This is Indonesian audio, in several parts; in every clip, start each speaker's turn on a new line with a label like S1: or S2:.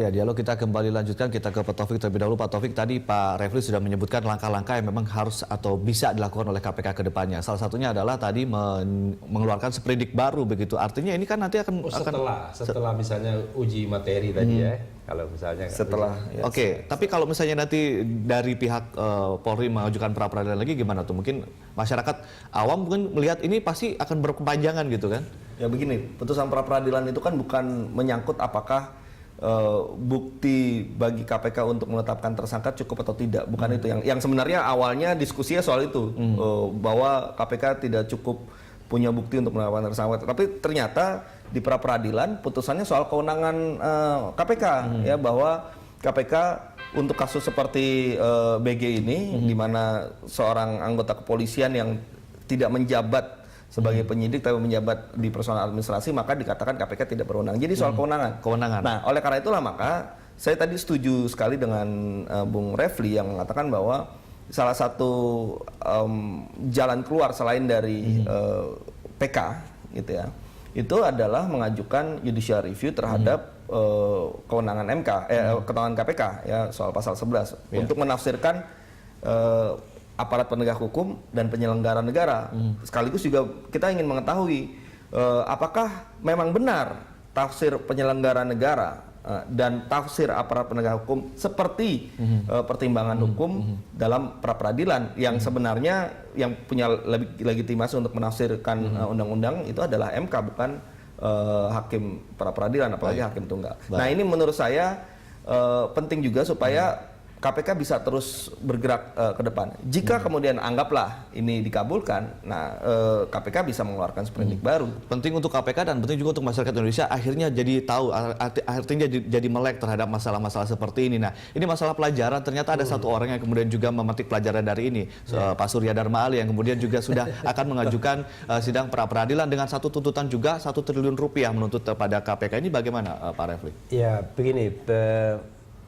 S1: Ya, dialog kita kembali lanjutkan, kita ke Pak Taufik terlebih dahulu. Pak Taufik, tadi Pak Refli sudah menyebutkan langkah-langkah yang memang harus atau bisa dilakukan oleh KPK ke depannya. Salah satunya adalah tadi mengeluarkan sprindik baru begitu. Artinya ini kan nanti akan...
S2: setelah misalnya uji materi tadi ya. Kalau misalnya
S1: setelah ya, Oke, tapi kalau misalnya nanti dari pihak Polri mengajukan pra peradilan lagi gimana tuh? Mungkin masyarakat awam mungkin melihat ini pasti akan berkepanjangan gitu kan?
S3: Ya begini, putusan pra peradilan itu kan bukan menyangkut apakah bukti bagi KPK untuk menetapkan tersangka cukup atau tidak, bukan itu yang sebenarnya awalnya diskusinya soal itu, bahwa KPK tidak cukup punya bukti untuk menetapkan tersangka, tapi ternyata di pra peradilan putusannya soal kewenangan KPK, ya, bahwa KPK untuk kasus seperti BG ini, di mana seorang anggota kepolisian yang tidak menjabat sebagai penyidik tapi menjabat di personal administrasi, maka dikatakan KPK tidak berwenang. Jadi soal kewenangan. Nah, oleh karena itulah maka saya tadi setuju sekali dengan Bung Refli yang mengatakan bahwa salah satu jalan keluar selain dari PK gitu ya, itu adalah mengajukan judicial review terhadap kewenangan kewenangan KPK ya, soal pasal 11 untuk menafsirkan aparat penegak hukum dan penyelenggara negara. Sekaligus juga kita ingin mengetahui apakah memang benar tafsir penyelenggara negara dan tafsir aparat penegak hukum seperti pertimbangan hukum dalam pra peradilan yang sebenarnya yang punya legitimasi untuk menafsirkan undang-undang itu adalah MK, bukan hakim pra peradilan, apalagi hakim tunggal. Nah, ini menurut saya penting juga supaya KPK bisa terus bergerak ke depan. Jika kemudian anggaplah ini dikabulkan, nah KPK bisa mengeluarkan sprindik baru.
S1: Penting untuk KPK dan penting juga untuk masyarakat Indonesia akhirnya jadi tahu, artinya jadi melek terhadap masalah-masalah seperti ini. Nah, ini masalah pelajaran, ternyata ada satu orang yang kemudian juga memetik pelajaran dari ini, Pak Surya Dharma Ali, yang kemudian juga sudah akan mengajukan sidang pra peradilan dengan satu tuntutan juga 1 triliun rupiah menuntut kepada KPK. Ini bagaimana Pak Refli?
S2: Ya, begini.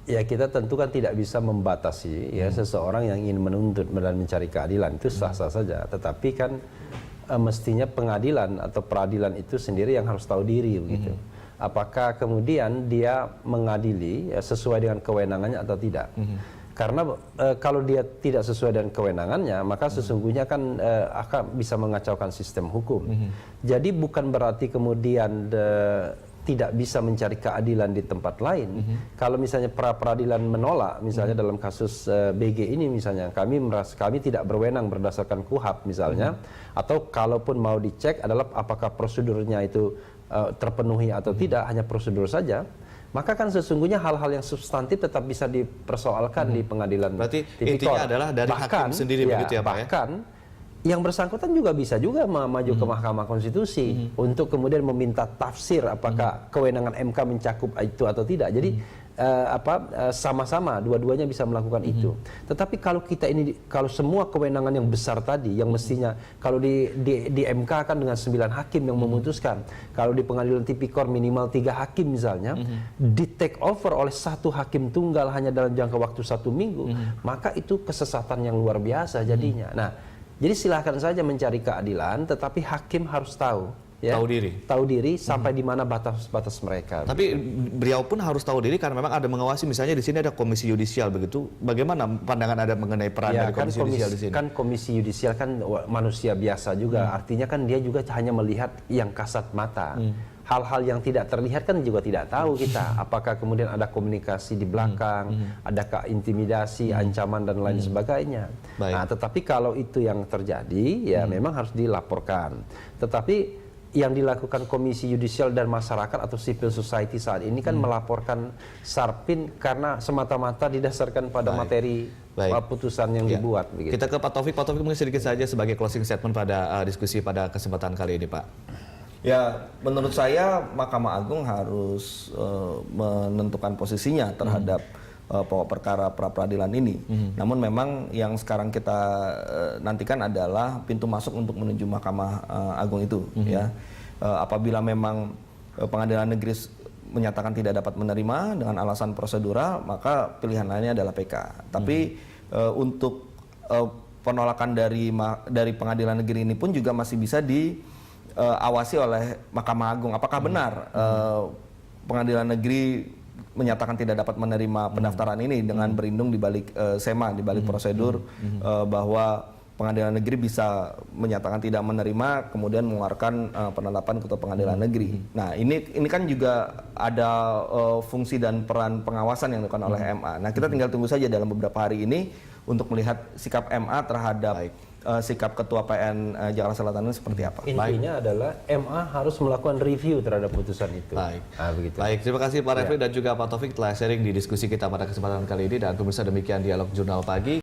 S2: Ya, kita tentu kan tidak bisa membatasi ya seseorang yang ingin menuntut dan mencari keadilan, itu sah-sah saja. Tetapi kan mestinya pengadilan atau peradilan itu sendiri yang harus tahu diri begitu. Apakah kemudian dia mengadili ya, sesuai dengan kewenangannya atau tidak? Karena kalau dia tidak sesuai dengan kewenangannya, maka sesungguhnya kan akan bisa mengacaukan sistem hukum. Jadi bukan berarti kemudian tidak bisa mencari keadilan di tempat lain. Kalau misalnya pra peradilan menolak, misalnya dalam kasus BG ini misalnya, kami tidak berwenang berdasarkan KUHAP misalnya, atau kalaupun mau dicek adalah apakah prosedurnya itu terpenuhi atau tidak, hanya prosedur saja, maka kan sesungguhnya hal-hal yang substantif tetap bisa dipersoalkan di pengadilan.
S1: Berarti
S2: tipikor.
S1: Intinya adalah dari hakim sendiri begitu ya Pak?
S2: Bahkan yang bersangkutan juga bisa maju ke Mahkamah Konstitusi untuk kemudian meminta tafsir apakah kewenangan MK mencakup itu atau tidak. Jadi sama-sama dua-duanya bisa melakukan itu. Tetapi kalau kalau semua kewenangan yang besar tadi yang mestinya kalau di MK kan dengan 9 hakim yang memutuskan, kalau di pengadilan tipikor minimal 3 hakim misalnya, di take over oleh 1 hakim tunggal hanya dalam jangka waktu 1 minggu, maka itu kesesatan yang luar biasa jadinya. Nah, jadi silahkan saja mencari keadilan, tetapi hakim harus tahu, ya, tahu diri sampai di mana batas-batas mereka.
S1: Tapi beliau pun harus tahu diri karena memang ada mengawasi, misalnya di sini ada komisi yudisial begitu. Bagaimana pandangan Anda mengenai peran dari komisi yudisial di sini?
S2: Kan komisi yudisial kan manusia biasa juga, artinya kan dia juga hanya melihat yang kasat mata. Hal-hal yang tidak terlihat kan juga tidak tahu kita. Apakah kemudian ada komunikasi di belakang, adakah intimidasi, ancaman dan lain sebagainya. Nah, tetapi kalau itu yang terjadi, ya memang harus dilaporkan. Tetapi yang dilakukan Komisi Yudisial dan masyarakat atau civil society saat ini kan melaporkan Sarpin karena semata-mata didasarkan pada materi putusan yang dibuat. Begitu.
S1: Kita ke Pak Taufik. Pak Taufik mungkin sedikit saja sebagai closing statement pada diskusi pada kesempatan kali ini, Pak.
S3: Ya, menurut saya Mahkamah Agung harus menentukan posisinya terhadap pokok perkara pra peradilan ini. Namun memang yang sekarang kita nantikan adalah pintu masuk untuk menuju Mahkamah Agung itu. Ya, apabila memang pengadilan negeri menyatakan tidak dapat menerima dengan alasan prosedural, maka pilihan lainnya adalah PK. Tapi untuk penolakan dari pengadilan negeri ini pun juga masih bisa diawasi oleh Mahkamah Agung. Apakah benar pengadilan negeri menyatakan tidak dapat menerima pendaftaran ini dengan berlindung di balik SEMA, di balik prosedur bahwa pengadilan negeri bisa menyatakan tidak menerima, kemudian mengeluarkan penetapan ketua pengadilan negeri. Nah, ini kan juga ada fungsi dan peran pengawasan yang dilakukan oleh MA. Nah, kita tinggal tunggu saja dalam beberapa hari ini untuk melihat sikap MA terhadap sikap ketua PN Jakarta Selatan ini seperti apa.
S2: Intinya adalah MA harus melakukan review terhadap putusan itu.
S1: Baik.
S2: Begitu.
S1: Baik, terima kasih Pak Refli dan juga Pak Taufik telah sharing di diskusi kita pada kesempatan kali ini, dan pemirsa demikian dialog Jurnal Pagi.